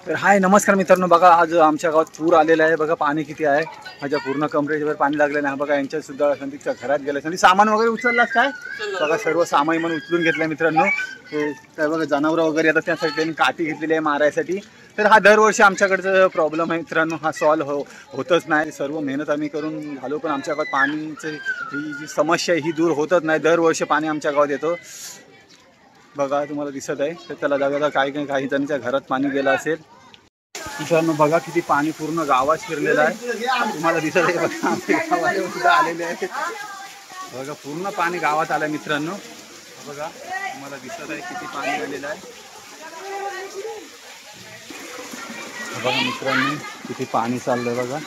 तर हाय नमस्कार मित्रांनो, बघा आज आमच्या गावात पूर आलेला आहे. बघा पाणी किती आहे, माझ्या पूर्ण कमरेवर पाणी लागलेलं आहे. बघा यांच्या सुद्धा संदीपच्या घरात गेलं. संदीप सामान वगैरे उचललास काय? बघा सर्व सामान म्हणून उचलून घेतलं मित्रांनो. ते काय बघा जनावरं वगैरे येतात त्यासाठी त्यांनी काठी घेतलेली आहे मारायसाठी. तर हा दरवर्षी आमच्याकडचं प्रॉब्लेम आहे मित्रांनो, हा सॉल्व्ह होतच नाही. सर्व मेहनत आम्ही करून झालो पण आमच्या गावात पाणीची ही जी समस्या आहे ही दूर होतच नाही. दरवर्षी पाणी आमच्या गावात येतो. बघा तुम्हाला दिसत आहे. तर त्याला जागा काही जणांच्या घरात पाणी गेलं असेल मित्रांनो. बघा किती पाणी पूर्ण गावात शिरलेलं आहे, तुम्हाला दिसत आहे. बघा आमच्या गावाला सुद्धा आलेले आहे. बघा पूर्ण पाणी गावात आलं मित्रांनो. बघा तुम्हाला दिसत आहे किती पाणी आलेलं आहे. बघा मित्रांनो किती पाणी चाललंय. बघा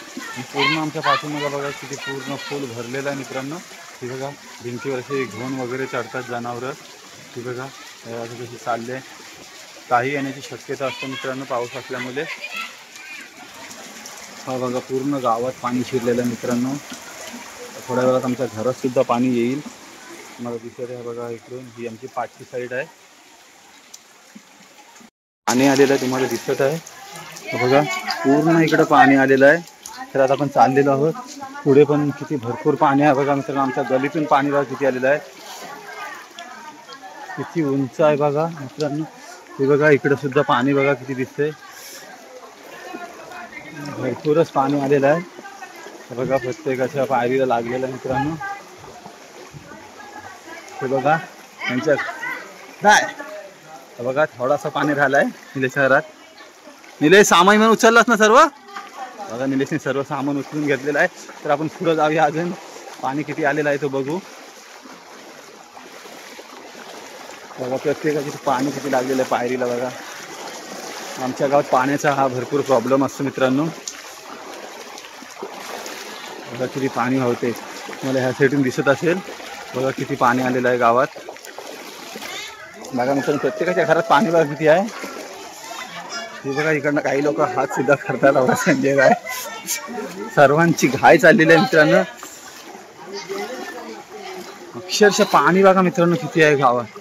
पूर्ण आमच्या पाठीमागे बघा किती पूर्ण फुल भरलेलं आहे मित्रांनो. ती बघा भिंतीवर असे घोण वगैरे चढतात जनावरं. ती बघा कशी चालले. काही येण्याची शक्यता असते मित्रांनो पाऊस असल्यामुळे. हा बघा पूर्ण गावात पाणी शिरलेलं आहे मित्रांनो. थोड्या वेळात आमच्या घरात सुद्धा पाणी येईल. मला दिसत आहे बघा इकडून ही आमची पाठची साईड आहे. पाणी आलेलं आहे तुम्हाला दिसत आहे. बघा पूर्ण इकडं पाणी आलेलं आहे. तर आता आपण चाललेलो आहोत. पुढे पण किती भरपूर पाणी आहे बघा मित्रांनो. आमच्या गलीतून पाणी बघा किती आलेलं आहे, किती उंच आहे बघा मित्रांनो. हे बघा इकडं सुद्धा पाणी बघा किती दिसतंय. भरपूरच पाणी आलेलं आहे. बघा प्रत्येकाच्या पायरीला लागलेलं आहे मित्रांनो. हे बघा त्यांच्या काय बघा थोडासा पाणी राहिलाय निलेशच्या घरात. निलेश सामान म्हणून उचललास ना सर्व? बघा निलेशने सर्व सामान उचलून घेतलेलं आहे. तर आपण पुढं जाऊया, अजून पाणी किती आलेलं आहे तो बघू. बघा प्रत्येकाची पाणी किती लागलेलं आहे पायरीला. बघा आमच्या गावात पाण्याचा हा भरपूर प्रॉब्लेम असतो मित्रांनो. बघा किती पाणी होते, मला ह्या साईडून दिसत असेल. बघा किती पाणी आलेलं आहे गावात. बघा मित्रांनो प्रत्येकाच्या घरात पाणी बघा किती आहे. हे बघा इकडनं काही लोक हात सुद्धा करतात. बघा संजय काय सर्वांची घाई चाललेली आहे मित्रांनो. अक्षरशः पाणी बघा मित्रांनो किती आहे गावात.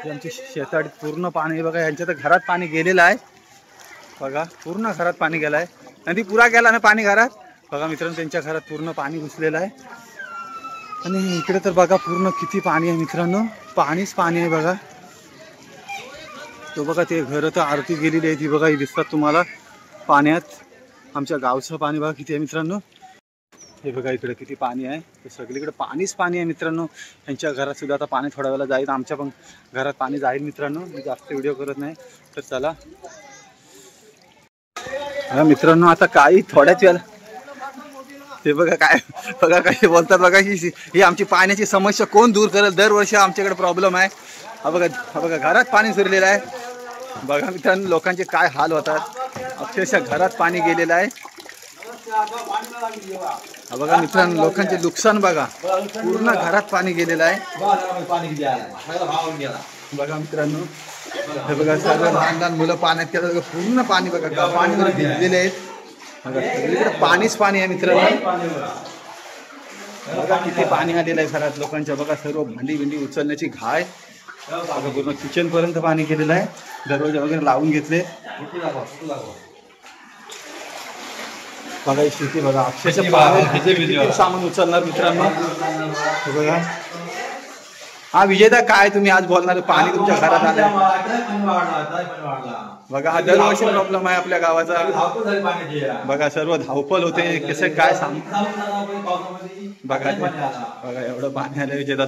आमच्या शेताडीत पूर्ण पाणी बघा. यांच्या तर घरात पाणी गेलेलं आहे. बघा पूर्ण घरात पाणी गेलं आहे. नदी पुरा गेला ना पाणी घरात. बघा मित्रांनो त्यांच्या घरात पूर्ण पाणी घुसलेलं आहे. आणि इकडे तर बघा पूर्ण किती पाणी आहे मित्रांनो. पाणीच पाणी आहे बघा. तो बघा ते घरं तर आरती गेलेली आहे ती बघा ही दिसतात तुम्हाला पाण्यात. आमच्या गावचं पाणी बघा किती आहे मित्रांनो. हे बघा इकडे किती पाणी आहे. तर सगळीकडे पाणीच पाणी आहे मित्रांनो. त्यांच्या घरात सुद्धा आता पाणी थोड्या वेळेला जाईल. आमच्या पण घरात पाणी जाईल मित्रांनो. मी जास्त व्हिडिओ करत नाही. तर चला मित्रांनो आता काही थोड्याच वेळेला ते बघा काय बघा काही बोलतात बघा. ही आमची पाण्याची समस्या कोण दूर करेल? दरवर्षी आमच्याकडे प्रॉब्लेम आहे. हा बघा घरात पाणी शिरलेलं आहे. बघा मित्रांनो लोकांचे काय हाल होतात. अक्षरशः घरात पाणी गेलेलं आहे. हा बघा मित्रांनो लोकांचे नुकसान बघा. पूर्ण घरात पाणी गेलेलं आहे. बघा मित्रांनो हे बघा सर्व लहान लहान मुलं पाण्यात गेलं. पूर्ण पाणी बघा पाणीवर भिजलेले आहेत. बघा सगळीकडे पाणीच पाणी आहे मित्रांनो. बघा किती पाणी आलेलं आहे घरात लोकांच्या. बघा सर्व भांडी भिंडी उचलण्याची घाय. बघा पूर्ण किचन पर्यंत पाणी गेलेलं आहे. दरवाजे वगैरे लावून घेतले. बघा ही स्थिती बघा. अक्षरशः सामान उचलणार मित्रांनो. बघा हा विजयदा काय तुम्ही आज बोलणार? पाणी तुमच्या घरात आलं. बघा हा दरवर्षी प्रॉब्लेम आहे आपल्या गावाचा. बघा सर्व धावपल होते. कसं काय सांग बघा. बघा एवढं पाणी आलं विजयदा.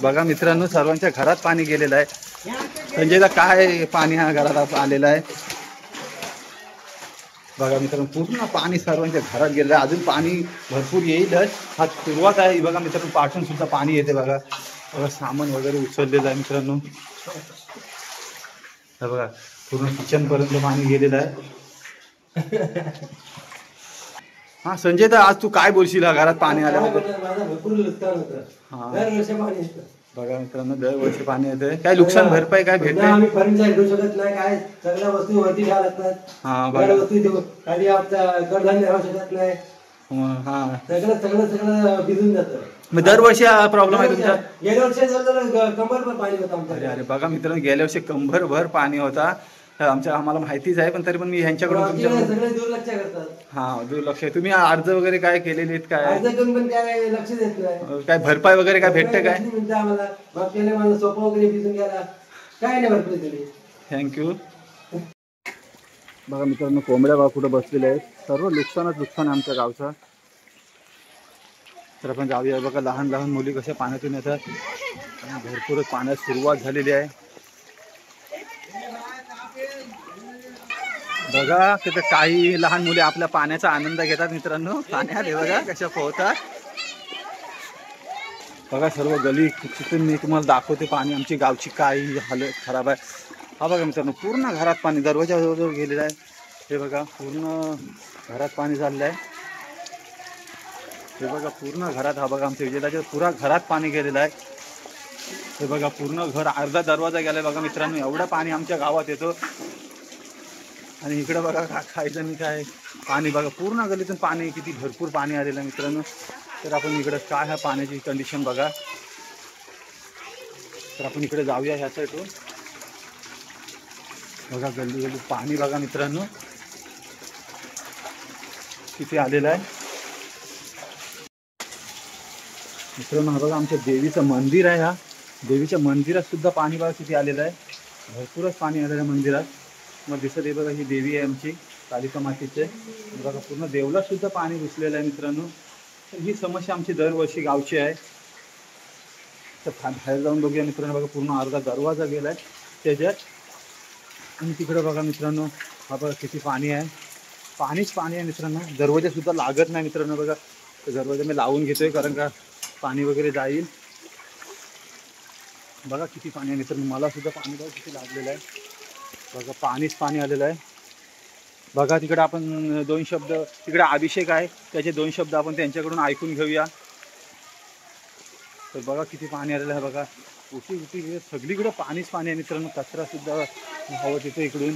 बघा मित्रांनो सर्वांच्या घरात पाणी गेलेलं आहे. संजयदा काय पाणी हा घरात आलेलं आहे. बघा मित्रांनो पूर्ण पाणी सर्वांच्या घरात गेलेलं आहे. अजून पाणी भरपूर येईलच. हा सुरुवात आहे. बघा मित्रांनो पाठून सुद्धा पाणी येते. बघा बघा सामान वगैरे उचललेलं आहे मित्रांनो. बघा पूर्ण किचन पर्यंत पाणी गेलेलं आहे. हा संजय तर आज तू काय बोलशील घरात पाणी आल्याबद्दल? बघा मित्रांनो दरवर्षी पाणी येते. काय नुकसान भरपाई काय भेटते? आम्ही फर्निचर घेऊ शकत नाही. काय सगळ्या वस्तू वरती घ्याव्या लागतात. हा बघा वस्तू खाली कडधान्य राहू शकत नाही. हा सगळं सगळं सगळं भिजून जातं. मग दरवर्षी हा प्रॉब्लेम आहे तुमचा? गेल्या वर्षी झालं कंबरभर पाणी होतं आमच्या. अरे अरे बघा मित्रांनो, गेल्या वर्षी कंबरभर पाणी होता. आम्हाला माहितीच आहे, पण तरी पण मी ह्यांच्याकडून तुमच्याकडून सगळे दुर्लक्ष करतात. हा दुर्लक्ष आहे. तुम्ही अर्ज वगैरे काय केलेले आहेत काय? अर्ज करून पण काय लक्ष देत नाही. काय भरपाई वगैरे काय भेटते काय? म्हणजे आम्हाला मग केले माझं सोपं वगैरे भिजून गेला, काय नाही भरपूर दिली. थँक्यू. बघा मित्रांनो, कोंबड्या बघा कुठं बसलेल्या आहेत. सर्व नुकसान आहे आमच्या गावचं. तर आपण जाऊया. बघा लहान लहान मुली कशा पाण्यातून येतात. भरपूर पाण्यात सुरुवात झालेली आहे. बघा तिथे काही लहान मुली आपल्या पाण्याचा आनंद घेतात मित्रांनो. पाण्यात हे बघा कशा पोहतात. बघा सर्व गली तिथून मी तुम्हाला दाखवते पाणी. आमची गावची काही हालत खराब आहे. हा बघा मित्रांनो, पूर्ण घरात पाणी दरवाजाजवळ गेलेलं आहे. हे बघा पूर्ण घरात पाणी झालेलं आहे. हे बघा पूर्ण घरात, हा बघा आमच्या विजयाच्या पुरा घरात पाणी गेलेलं आहे. हे बघा पूर्ण घर, अर्धा दरवाजा गेलाय बघा मित्रांनो. एवढं पाणी आमच्या गावात येतो. आणि इकडं बघा खायचं मी काय पाणी बघा, पूर्ण गलीतून पाणी, किती भरपूर पाणी आलेलं आहे मित्रांनो. तर आपण इकडं काय ह्या पाण्याची कंडिशन बघा. तर आपण इकडे जाऊया ह्या साईडून. बघा गल्ली गल्ली पाणी बघा मित्रांनो किती आलेलं आहे. मित्रांनो हा बघा आमच्या देवीचं मंदिर आहे. ह्या देवीच्या मंदिरात सुद्धा पाणी बघा किती आलेलं आहे. भरपूरच पाणी आलेलं आहे मंदिरात. मग दिसत आहे बघा, ही देवी आहे आमची कालिका मातेचे. बघा पूर्ण देवळात सुद्धा पाणी घुसलेलं आहे मित्रांनो. तर ही समस्या आमची दरवर्षी गावची आहे. तर बाहेर जाऊन बघूया मित्रांनो. बघा पूर्ण अर्धा दरवाजा गेला आहे त्याच्यात. आणि तिकडे बघा मित्रांनो, हा बघा किती पाणी आहे. पाणीच पाणी आहे मित्रांनो. दरवाजा सुद्धा लागत नाही मित्रांनो. बघा तर दरवाजा मी लावून घेतोय कारण का पाणी वगैरे जाईल. बघा किती पाणी आहे मित्रांनो. मला सुद्धा पाणी बघा किती लागलेलं आहे. बघा पाणीच पाणी आलेलं आहे. बघा तिकडे आपण दोन शब्द, तिकडे अभिषेक आहे त्याचे दोन शब्द आपण त्यांच्याकडून ऐकून घेऊया. तर बघा किती पाणी आलेलं आहे. बघा उठी सगळीकडे पाणीच पाणी आहे मित्रांनो. कचरा सुद्धा हवं तिथं इकडून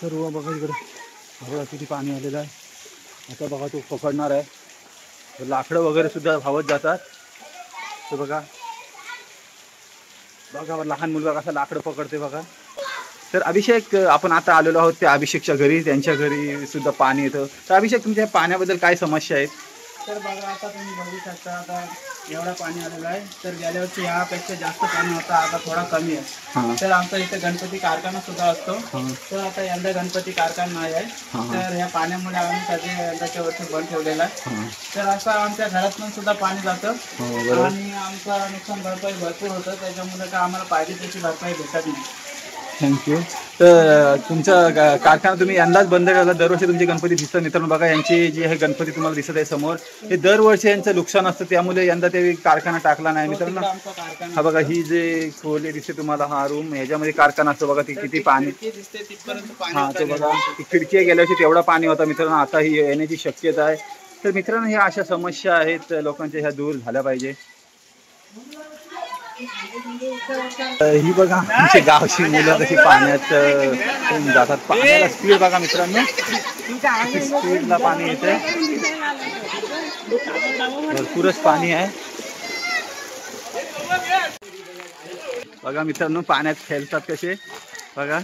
सर्व बघा इकडे. बघा किती पाणी आलेलं आहे. आता बघा तो पकडणार आहे. लाकडं वगैरे सुद्धा वाहत जातात. तर बघा बघा लहान मुलगा कसा लाकडं पकडते बघा. तर अभिषेक, आपण आता आलेलो आहोत त्या अभिषेकच्या घरी. त्यांच्या घरी सुद्धा पाणी येतं. तर अभिषेक, तुमच्या पाण्याबद्दल काय समस्या आहेत? तर बघा आता तुम्ही बघू शकता, आता एवढा पाणी आलेलं आहे. तर गेल्या वर्षी यापेक्षा जास्त पाणी होतं, आता थोडा कमी आहे. तर आमचा इथे गणपती कारखाना सुद्धा असतो. तर आता यंदा गणपती कारखाना नाही आहे. तर ह्या पाण्यामुळे आम्ही सगळे यंदाच्या वर्षी बंद ठेवलेला आहे. तर असं आमच्या घरात पण सुद्धा पाणी जातं आणि आमचं नुकसान भरपाई भरपूर होतं. त्याच्यामुळे का आम्हाला पाहिजे तशी भरपाई भेटत नाही. थँक्यू. तर तुमचा कारखाना तुम्ही यंदाच बंद केला. दरवर्षी तुमचे गणपती दिसतात मित्रांनो. बघा यांची जी आहे गणपती तुम्हाला दिसत आहे समोर, हे दरवर्षी यांचं नुकसान असतं. त्यामुळे यंदा ते कारखाना टाकला नाही मित्रांनो. हा बघा ही जे खोली दिसते तुम्हाला, हा रूम, ह्याच्यामध्ये कारखाना असतो. बघा ती किती पाणी, हा तो बघा ती खिडकी गेल्या वर्षी तेवढा पाणी होता मित्रांनो. आता ही येण्याची शक्यता आहे. तर मित्रांनो ह्या अशा समस्या आहेत लोकांच्या, ह्या दूर झाल्या पाहिजे. ही बघा आमची गावची मुलं कशी पाण्यात जातात. पाण्याला स्पीड बघा मित्रांनो, स्पीडला पाणी येते. भरपूरच पाणी आहे. बघा मित्रांनो पाण्यात खेळतात कसे. बघा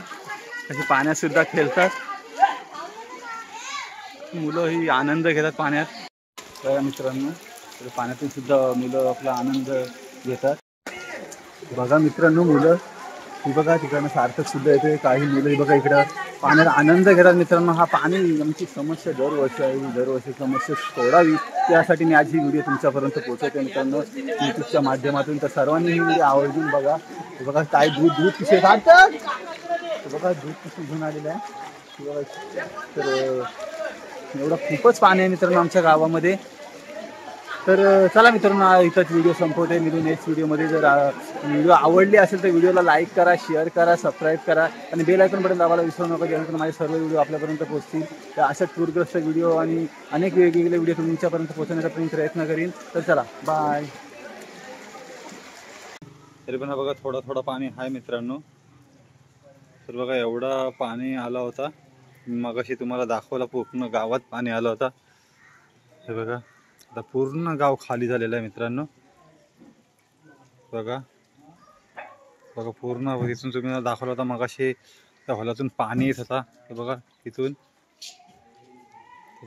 कसे पाण्यात सुद्धा खेळतात मुलं. ही आनंद घेतात पाण्यात. बघा मित्रांनो पाण्यातून सुद्धा मुलं आपला आनंद घेतात. बघा मित्रांनो मुलं ही बघा तिकडनं सार्थक सुद्धा येते. काही मुलं बघा इकडं पाण्यात आनंद घेतात मित्रांनो. हा पाणी आमची समस्या दरवर्षी आहे. दरवर्षी समस्या सोडावी त्यासाठी मी आज ही व्हिडिओ तुमच्यापर्यंत पोहोचवते मित्रांनो यूट्यूबच्या माध्यमातून. तर सर्वांनी ही व्हिडिओ आवर्जून बघा. बघा काय दूध कसे खातात. बघा दूध कसे घेऊन आलेलं आहे बघा. तर एवढं खूपच पाणी आहे मित्रांनो आमच्या गावामध्ये. तर चला मित्रांनो इथंच व्हिडिओ संपवते. मी नेक्स्ट व्हिडिओमध्ये जर व्हिडिओ आवडली असेल तर व्हिडिओला लाईक करा, शेअर करा, सबस्क्राईब करा आणि बेल आयकॉन बटन दाबायला विसरू नका. जेणेकरून माझे सर्व व्हिडिओ आपल्यापर्यंत पोहोचतील. तर अशाच पूरग्रस्त व्हिडिओ आणि अनेक वेगवेगळे व्हिडिओ तुमच्यापर्यंत पोहोचवण्याचा प्रयत्न करीन. तर चला बाय. तरी पण बघा थोडा पाणी आहे मित्रांनो. तर बघा एवढा पाणी आला होता. मगाशी तुम्हाला दाखवला पूर्ण गावात पाणी आलं होता. हे बघा आता पूर्ण गाव खाली झालेलं आहे मित्रांनो. बघा बघा पूर्ण इथून तुम्ही दाखवलं होता मगाशी त्या हॉलातून पाणी येत होता. हे बघा इथून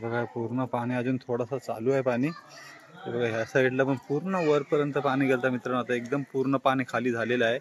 बघा पूर्ण पाणी अजून थोडासा चालू आहे पाणी. हे बघा ह्या साईडला पण पूर्ण वरपर्यंत पाणी गेलं मित्रांनो. आता एकदम पूर्ण पाणी खाली झालेलं आहे.